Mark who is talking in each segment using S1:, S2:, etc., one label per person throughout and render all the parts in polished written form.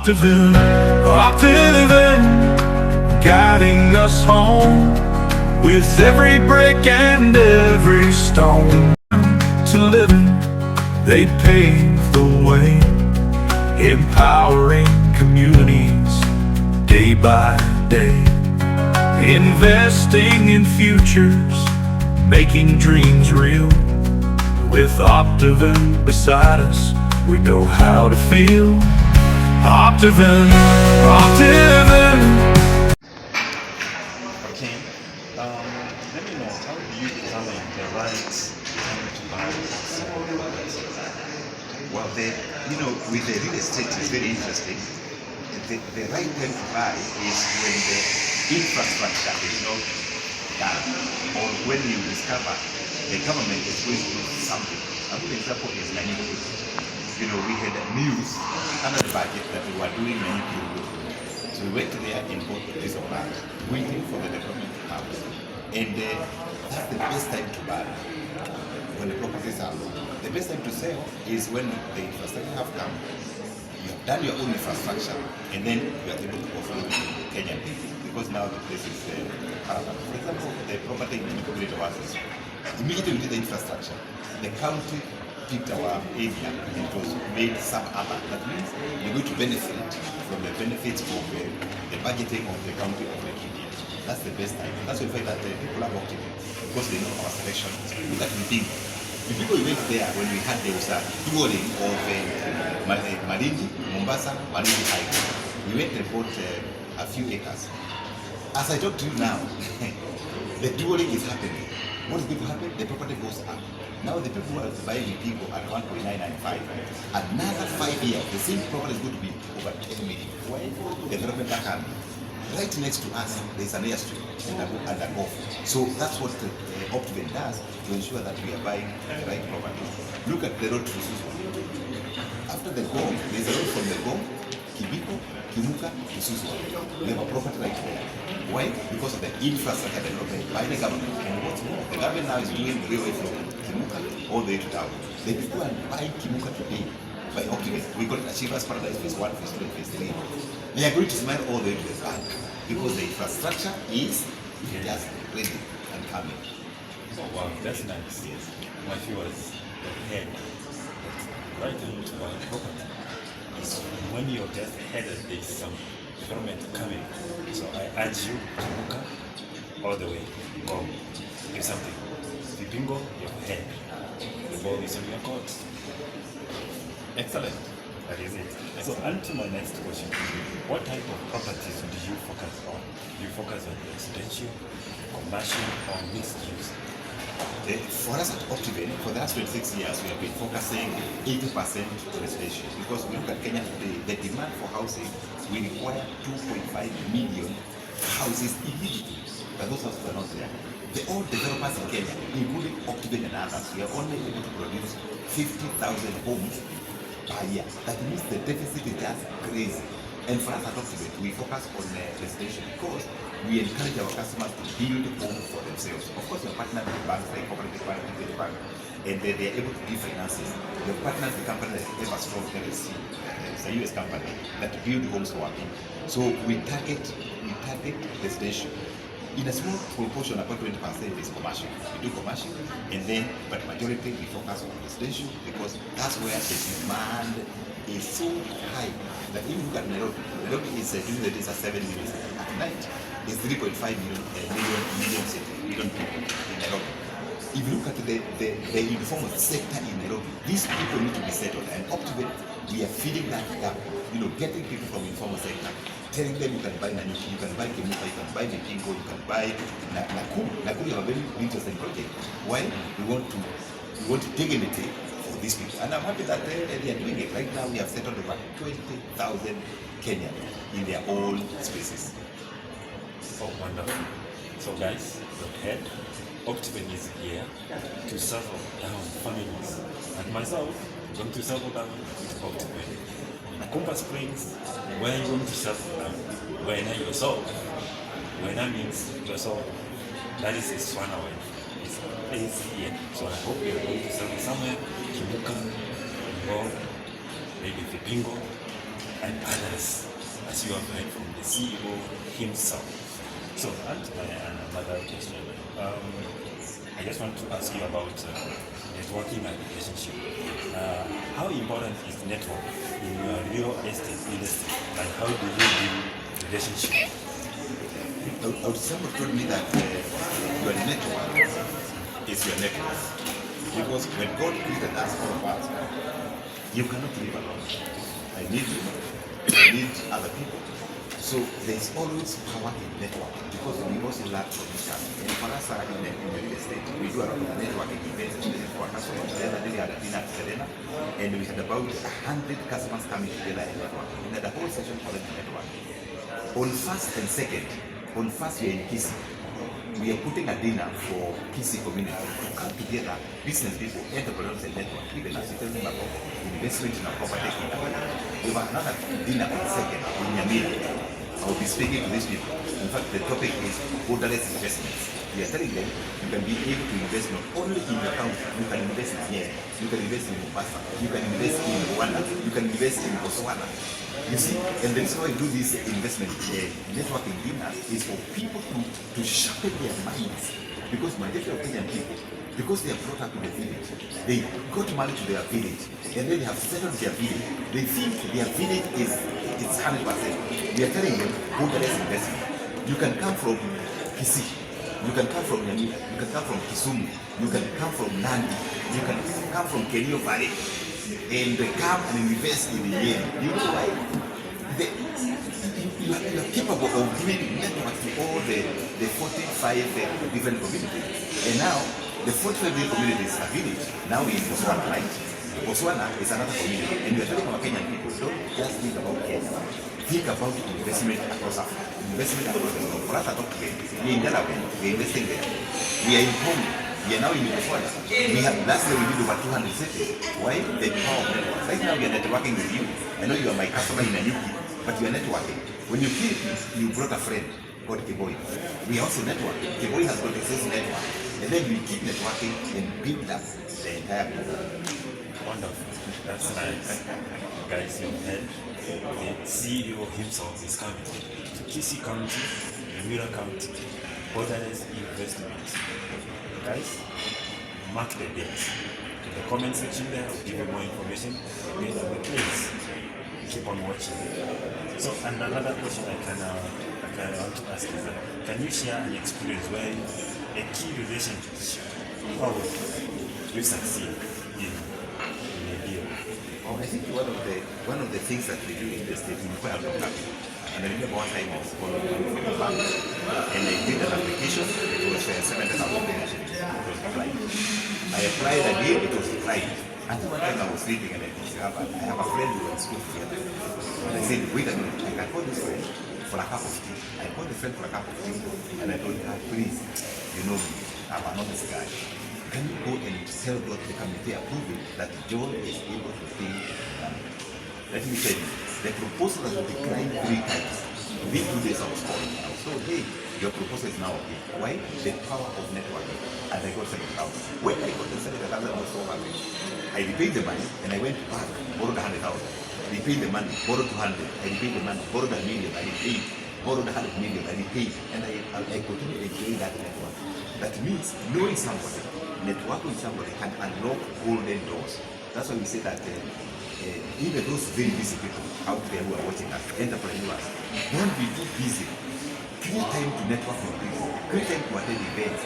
S1: Optiven, Optiven, guiding us home with every brick and every stone. To living, they pave the way, empowering communities day by day, investing in futures, making dreams real. With Optiven beside us, we know how to feel. Optiven, Optiven.
S2: Okay, let me know, how do you determine the right time to buy or sell property?
S3: Well, with the real estate, it's very interesting. The right time to buy is when the infrastructure is not done, or when you discover the government is going to do something. A good example is Nanyuki. We had news under the budget that we were doing Nanyuki. So we went there and bought a piece of land, waiting for the development to happen. And that's the best time to buy when the properties are low. The best time to sell is when the infrastructure have come, you have done your own infrastructure, and then you are able to offer it to Kenyan people, because now the place is paramount. For example, the property in the Oasis, immediately we did the infrastructure, the county picked our area and it was made sub-urban. That means you're going to benefit from the benefits of the budgeting of the county of the India. That's the best time. That's why we find that people are opting because they know our selection. Look at Mpingo. Mpingo, we went there when we had there was a dueling of Malindi, Mombasa, Malindi Highway. We went and bought a few acres. As I talk to you now, the dueling is happening. What is going to happen? The property goes up. Now the people who are buying Mpingo at 1.995, another 5 years, the same property is going to be over 10 million. Why? Development are coming. Right next to us, there is an airstrip and a golf. So that's what Optiven does to ensure that we are buying the right property. Look at the road to Susu. After the golf, there is a road from the golf, Kibiko, Kimuka to Susu. We have a property right there. Why? Because of the infrastructure development by the government. And what's more, the government now is doing railway from Kimuka all the way to town. The people are buying Kimuka today by Optiven. We call it Achievers Paradise Phase 1, Phase 2, and Phase 3. They are going to smile all the way to the bank because the infrastructure is just ready and coming.
S2: Oh wow, that's nice. Yes. My viewers, the head right into buy property is when you're just headed, there's some development coming. So I urge you to look up all the way, go do something. If you bingo, you're ahead. The ball is on your court. Excellent. That is it. So on to my next question. What type of properties do you focus on? Do you focus on residential, commercial, or mixed use?
S3: For us at Optiven, for the last 26 years, we have been focusing 80% residential, because we look at Kenya today, the demand for housing, we require 2.5 million houses immediately, but those houses are not there. The old developers in Kenya, including Optiven and others, we are only able to produce 50,000 homes per year. That means the deficit is just crazy. And for us at Optiven, we focus on residential because we encourage our customers to build homes for themselves. Of course, we are partnered with banks like Cooperative Bank and the bank, and they are able to give finances. We are partnered with companies like Everstrong LLC, it's a US company that build homes for our people. So we target residential. In a small proportion, about 20% is commercial. We do commercial, and then, but majority we focus on residential because that's where the demand is so high that if you look at Nairobi is during the days are 7 million. At night, it's 3.5 million people in Nairobi. If you look at the informal sector in Nairobi, these people need to be settled, and Optiven, we are feeding that gap. Getting people from informal sector, telling them you can buy Nanyuki, you can buy Kimuka, you can buy Mpingo, you can buy Nakuru. Nakuru, you have a very interesting project. Why? We want to dignity for these people. And I'm happy that they are doing it. Right now, we have settled over 20,000 Kenyans in their own spaces.
S2: Oh, wonderful. So guys, look ahead. Optiven is here to settle down families. And myself, I'm going to settle down with Optiven. Kumpa Springs, where you going to settle down? Where you solve? Where that means you solve. That is a 1 hour. It's here. So I hope you're going to settle somewhere. Kimuka, maybe Fipingo, and others. as you have heard from the CEO himself. So, and another question. I just want to ask you about networking and relationship. How important is network in your real estate industry, and how do you build relationship?
S3: Someone told me that your network is your network. Because when God created us, all of us, you cannot live alone. I need you, I need other people. So there's always power in network, because we also learn from each other. And for us in real estate, we do a lot of networking events, especially for our customers. The other day we had a dinner at Serena, and we had about 100 customers coming together and networking. We had a whole session for them to network. On first and second, on first we are in Kisi. We are putting a dinner for Kisi community to come together, business people, entrepreneurs and network, even as you tell them about investment in a property. We have another dinner on second in Yamira. I will be speaking to these people. In fact, the topic is borderless investments. We are telling them you can be able to invest not only in your country, you can invest in here, you can invest in Mombasa, you can invest in Rwanda, you can invest in Botswana. You see, and the reason why we do this investment networking dinners is for people to sharpen their minds. Because majority of Kenyan people, because they are brought up in the village, they got married to their village, and then they have settled their village. They think their village is 100%. We are telling them, borderless investment. You can come from Kisi, you can come from Nyamira, you can come from Kisumu, you can come from Nandi, you can come from Kerio Valley, and they come and invest in the year. You know why? You are capable of doing network to all the 45 different communities. And now, the 45 different communities are village. Now we're in Botswana, right? Botswana is another community. And we are telling our Kenyan people, don't just think about Kenya. Think about investment across Africa. Investment across the world. For us, we are in Delaware. We are investing there. We are in Congo. We are now in Botswana. Last year we did over 200 cities. Why? The power of network. Right now we are networking with you. I know you are my customer in Nanyuki, but you are networking. When you came, you brought a friend called Keboy. We are also networking. Keboy has got a sales network. And then we keep networking and build up the entire people.
S2: Wonderful. That's nice. Guys, you heard the CEO himself is coming to Kisi County, Emira County, borderless investments. Guys, mark the date. In the comment section there, I'll give you more information. Please keep on watching. So, and another question I want to ask is that, can you share an experience where a key relationship, how you succeed in a deal?
S3: Oh, I think one of the things that we do in the state is quite a lot of people. And I remember one time I was calling from a bank, and I did an application. It was 7,000 relationship. It was applied. I applied again, it was applied. Until one time I was sleeping and I have a friend who went to school together. And I said, wait a minute, I can call this friend for a cup of tea. I called the friend for a cup of tea, and I told her, please, you know me, I'm an honest guy. Can you go and tell God the committee approving that John is able to pay money? Let me tell you, the proposal has been declined 3 times. Within 2 days I was called. I was told, hey, your proposal is now okay. Why? The power of networking. And I got 7,000. When I got the 7,000, I was so happy. I repaid the money and I went back, borrowed 100,000. Repaid the money, borrowed 200. I repaid the money, borrowed 1 million. I repaid, borrowed 100 million. I repaid. And I continue enjoying that network. That means knowing somebody, networking with somebody can unlock golden doors. That's why we say that even those very busy people out there who are watching us, entrepreneurs, don't be too busy. Create time to network with people. Create time to attend events.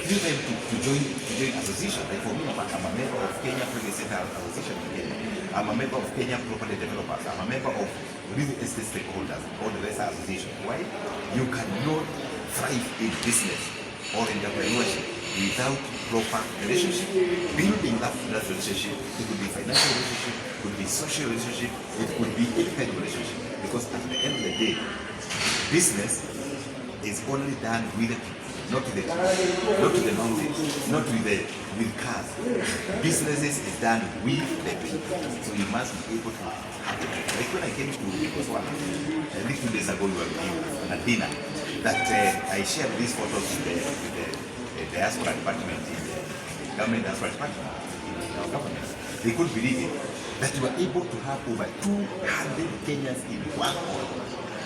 S3: Create time to join associations. Like for me, I'm a member of Kenya Private Sector Association in Kenya. I'm a member of Kenya Property Developers. I'm a member of Real Estate Stakeholders or the rest association. Why? You cannot thrive in business or entrepreneurship without proper relationship. Building up that relationship, it could be financial relationship, it could be social relationship, it could be any kind of relationship. Because at the end of the day, business is only done with the people, not with the mountains, not with cars. Businesses is done with the people. So you must be able to have it. Like when I came to Botswana, I think 2 days ago we were on a dinner that I shared these photos with the diaspora department in the government diaspora department in our government. They couldn't believe it. that you are able to have over 200 Kenyans in one call.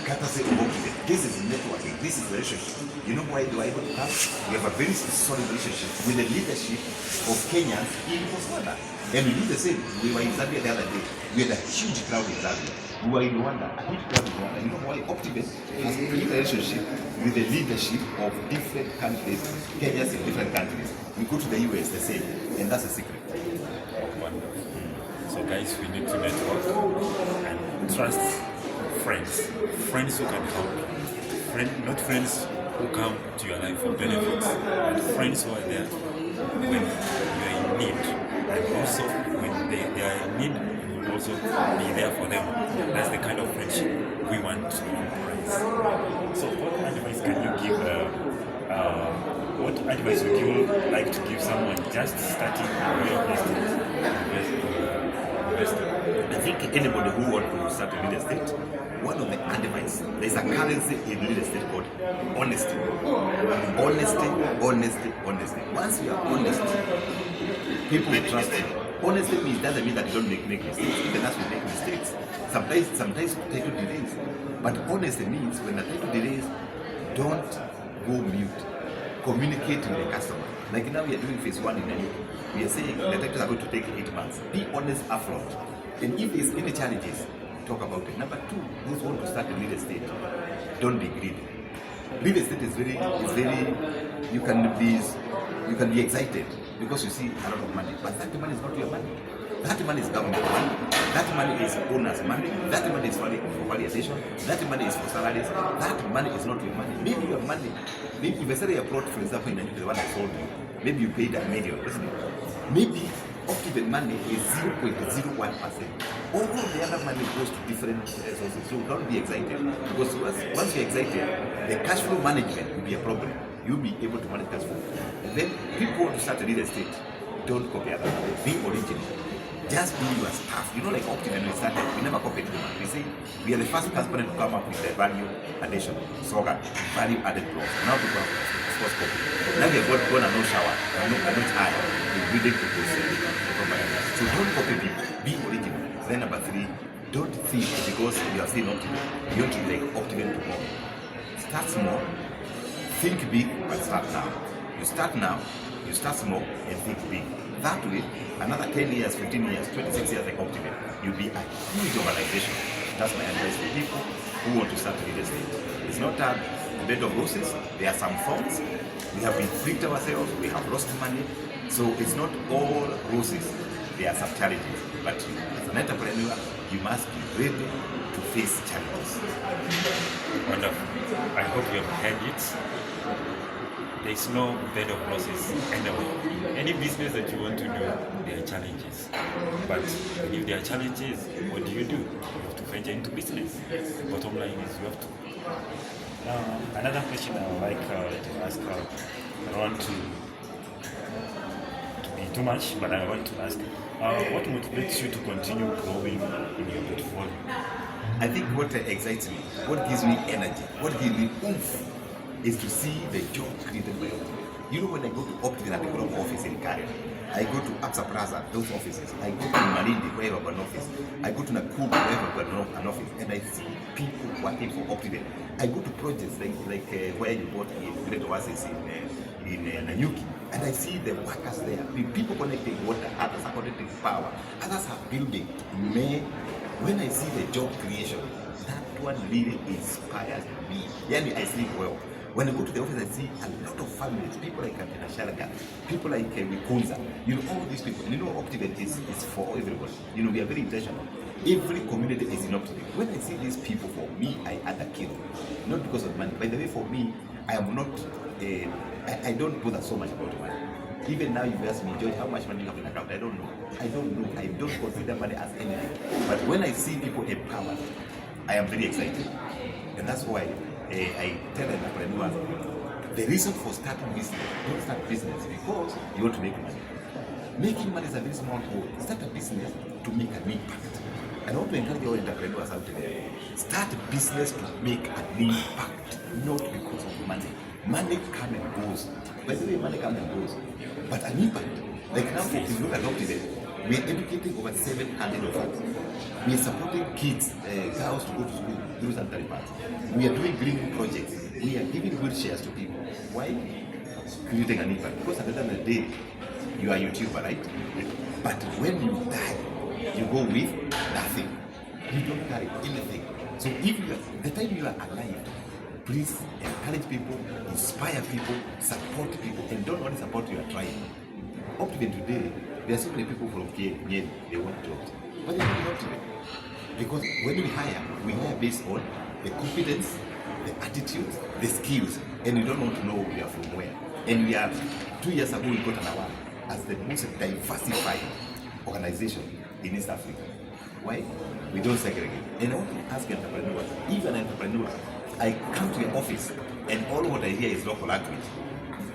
S3: Courtesy of Optiven. This is networking, this is relationship. You know why do I able to have? We have a very solid relationship with the leadership of Kenyans in Botswana. And we do the same. We were in Zambia the other day. We had a huge crowd in Zambia. We were in Rwanda, a huge crowd in Rwanda. You know why? Optiven has a relationship with the leadership of different countries, Kenyans in different countries. We go to the US the same, and that's a secret.
S2: Wonderful. So guys, we need to network and trust friends who can help you. Not friends who come to your life for benefits, but friends who are there when you are in need, and also when they are in need, you will also be there for them. That's the kind of friendship we want to embrace. So what advice can you give? What advice would you like to give someone just starting real estate?
S3: I think anybody who wants to start real estate, one of the advice, there's a currency in real estate called honesty. Honesty. Once you are honest, people will trust you. Honesty doesn't mean that you don't make mistakes. Even as we make mistakes, sometimes title delays. But honesty means when the title delays, don't go mute. Communicate with the customer. Like now we are doing phase 1 in the new. We are saying the titles are going to take 8 months. Be honest upfront. And if there's any challenges, talk about it. Number 2, those who want to start in real estate, don't be greedy. Real estate is very, you can be excited because you see a lot of money, but that money is not your money. That money is government money. That money is owner's money. That money is for valuation. That money is for salaries. That money is not your money. Maybe your money, maybe if I say a plot, for example, in the one I sold you, maybe you paid $1 million, isn't it? Maybe Optiven money is 0.01%. All the other money goes to different sources. So don't be excited, because once you're excited, the cash flow management will be a problem. You'll be able to manage cash flow. And then people want to start a real estate. Don't copy others. Be original. Just be your staff. You know, like Optiven, we started, we never copied anyone. We say we are the first company to come up with the value addition slogan, value added blocks. Now people have of course copy. Now we have gone and no shower, and no tie. We building people. So don't copy people. Be original. Then number 3, don't think because you are saying Optiven, you want to be like Optiven tomorrow. Start small. Think big, but start now. You start now. You start small and think big. That way, another 10 years, 15 years, 26 years like Optiven, you'll be a huge organization. That's my advice for people who want to start real estate. It's not a bed of roses. There are some thorns. We have been freaked ourselves. We have lost money. So it's not all roses. There are some challenges. But as an entrepreneur, you must be ready to face challenges.
S2: Wonderful. I hope you have heard it. There is no bed of roses anyway. Any business that you want to do, there are challenges. But if there are challenges, what do? You have to venture into business. Bottom line is you have to. Another question I would like to ask, I don't want to be too much, but I want to ask, what motivates you to continue growing in your portfolio?
S3: I think what excites me, what gives me energy, what gives me oomph, is to see the job created by Optiven. You know, when I go to Optiven at the Global office in Karen, I go to Absa Plaza, those offices. I go to Malindi, where I've got an office. I go to Nakuru, where I've got an office. And I see people working for Optiven. I go to projects like where you bought a great oasis in Nanyuki. And I see the workers there. People connecting water, others are connecting power, others are building. When I see the job creation, that one really inspires me. Yani, I sleep well. When I go to the office, I see a lot of families, people like Katina Shalaga, people like Wikunza, you know, all these people. And you know, Optiven is for everybody. You know, we are very intentional. Every community is in Optiven. When I see these people, for me, I add a kilo. Not because of money. By the way, for me, I am not, I don't bother so much about money. Even now, if you ask me, George, how much money you have in account? I don't know. I don't consider money as anything. But when I see people empowered, I am very excited. And that's why I tell entrepreneurs, the reason for starting business, don't start business because you want to make money. Making money is a very small goal. Start a business to make an impact. And I want to encourage all entrepreneurs out there, start a business to make an impact, not because of money. Money comes and goes. By the way, money comes and goes. But an impact, like now, if you look at Optiven, We are educating over 700 of us. We are supporting kids, girls to go to school through sanitary pads. We are doing green projects. We are giving wheelchairs to people. Why? Creating an impact. Because at the end of the day, you are a YouTuber, right? But when you die, you go with nothing. You don't carry anything. So if you are, the time you are alive, please encourage people, inspire people, support people, and don't only support your tribe. Optiven today, there are so many people from Kenya, they want jobs. But they're not Optiven. Because when we hire based on the competence, the attitudes, the skills, and you don't want to know we are from where. And we are, 2 years ago, we got an award as the most diversified organization in East Africa. Why? We don't segregate. And I want to ask entrepreneurs, if an entrepreneur, I come to your office and all what I hear is local language,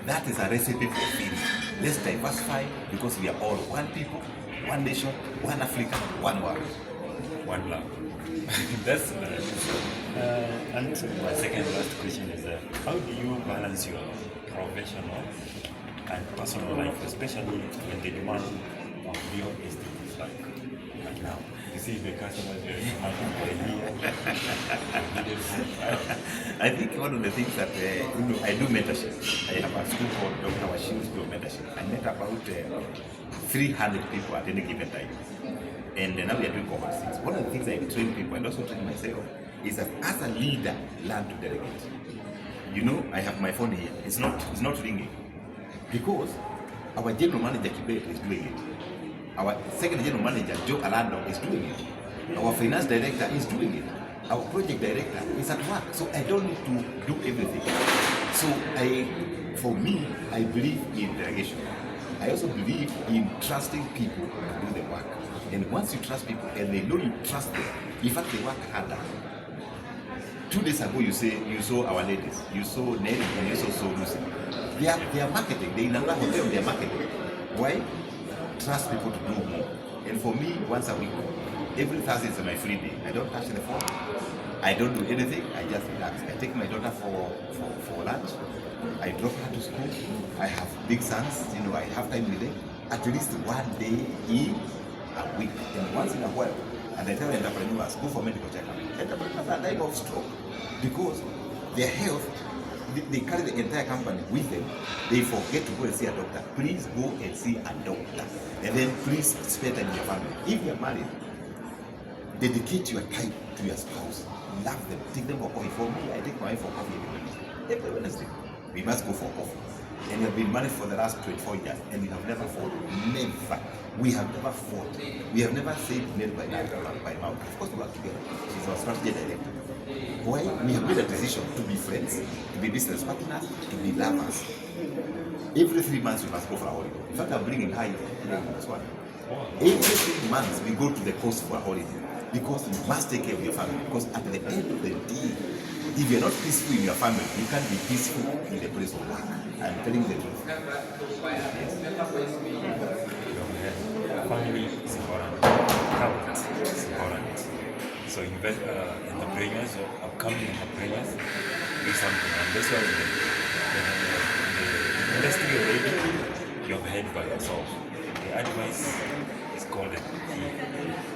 S3: that is a recipe for failure. Let's diversify because we are all one people, one nation, one Africa, one world.
S2: One love. That's nice. And my second last question is, how do you balance your professional and personal life, especially when the demand of real estate is like right now? You see the customers are
S3: I think one of the things that I do mentorship. I have a school called Dr. WACHURI School of Mentorship. I met about 300 people at any given time. And now we are doing conferences. One of the things I train people and also train myself is that as a leader, learn to delegate. You know, I have my phone here. It's not ringing because our general manager Kibet is doing it. Our second general manager Joe Alando is doing it. Our finance director is doing it. Our project director is at work. So I don't need to do everything. So for me, I believe in delegation. I also believe in trusting people to do the work. And once you trust people and they know you trust them, in fact they work harder. 2 days ago you saw our ladies, you saw Nelly and you saw Lucy. They are marketing, they in another hotel they are marketing. Why? Trust people to do more. And for me, once a week, every Thursday is my free day. I don't touch the phone. I don't do anything. I just relax. I take my daughter for lunch. I drop her to school. I have big sons. You know, I have time with them. At least one day in a week. And once in a while, and I tell entrepreneurs, go for medical checkup. Entrepreneurs are dying of stroke because their health, they carry the entire company with them. They forget to go and see a doctor. Please go and see a doctor. And then please spend time with your family. If you are married, dedicate your time to your spouse. Love them. Take them for coffee. For me, I take my wife for coffee every Wednesday. We must go for coffee. And we have been married for the last 24 years and we have never fought. Never. We have never fought. We have never said nail by mouth. Of course we work together. She's our strategy director. Why? We have made a decision to be friends, to be business partners, to be lovers. Every 3 months we must go for a holiday. In fact, I'm bringing her this one. Every 3 months we go to the coast for a holiday because you must take care of your family. Because at the end of the day, if you're not peaceful in your family, you can't be peaceful in the place of work. I'm telling you the truth.
S2: Family is important. Health is important. So invest entrepreneurs or upcoming entrepreneurs do something. And that's why the industry already you have heard by yourself. The advice is called it.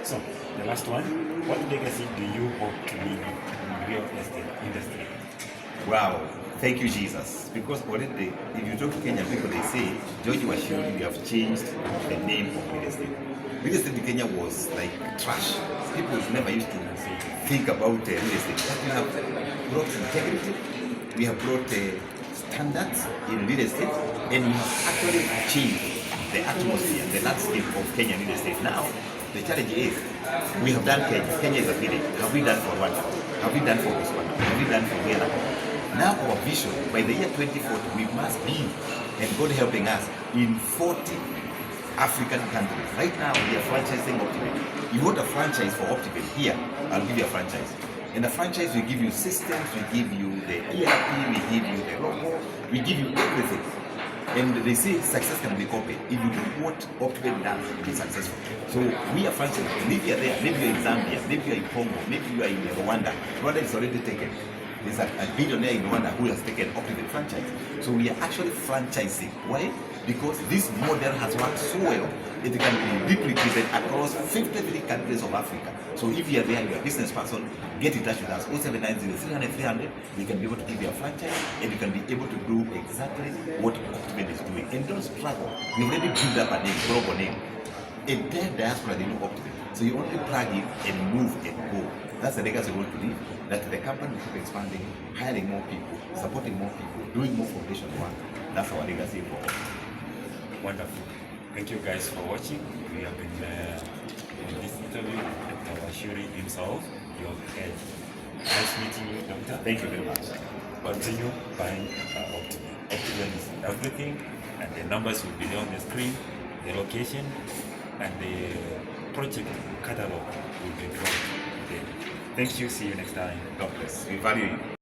S2: So the last one, what legacy do you hope to leave in the real estate industry?
S3: Wow, thank you, Jesus. Because already, if you talk to Kenyan people, they say, George WACHURI, you have changed the name of real estate. Real estate in Kenya was like trash. People never used to think about real estate. But we have brought integrity, we have brought standards in real estate, and we have actually changed the atmosphere, the landscape of Kenyan real estate. Now, the challenge is, we have done Kenya. Kenya is a village. Have we done for Rwanda? Have we done for Botswana? Have we done for Ghana? Now our vision, by the year 2040, we must be, and God helping us, in 40 African countries. Right now, we are franchising Optiven. You want a franchise for Optiven? Here, I'll give you a franchise. And the franchise will give you systems, we give you the ERP, we give you the logo, we give you everything. And they say success can be copied. If you do what Optiven does, it is successful. So we are franchising. Maybe you are there, maybe you are in Zambia, maybe you are in Congo, maybe you are in Rwanda. Rwanda is already taken. There's a billionaire in Rwanda who has taken Optiven franchise. So we are actually franchising. Why? because this model has worked so well, it can be replicated across 53 countries of Africa. So if you are there, you're a business person, get in touch with us, 0790 300 300. We can be able to give you a franchise, and you can be able to do exactly what Optiven is doing. And don't struggle. We already built up a name, global name. Entire diaspora, they know Optiven. So you only plug in and move and go. That's the legacy we want to leave. That the company will keep expanding, hiring more people, supporting more people, doing more foundation work. That's our legacy for Optiven.
S2: Wonderful. Thank you guys for watching. We have been in this interview with Dr. WACHURI himself, your head. Nice meeting you, Doctor.
S3: Thank you very much.
S2: Continue buying Optiven. Optiven is everything, and the numbers will be there on the screen, the location, and the project catalog will be dropped there. Thank you. See you next time.
S3: God bless. We value you.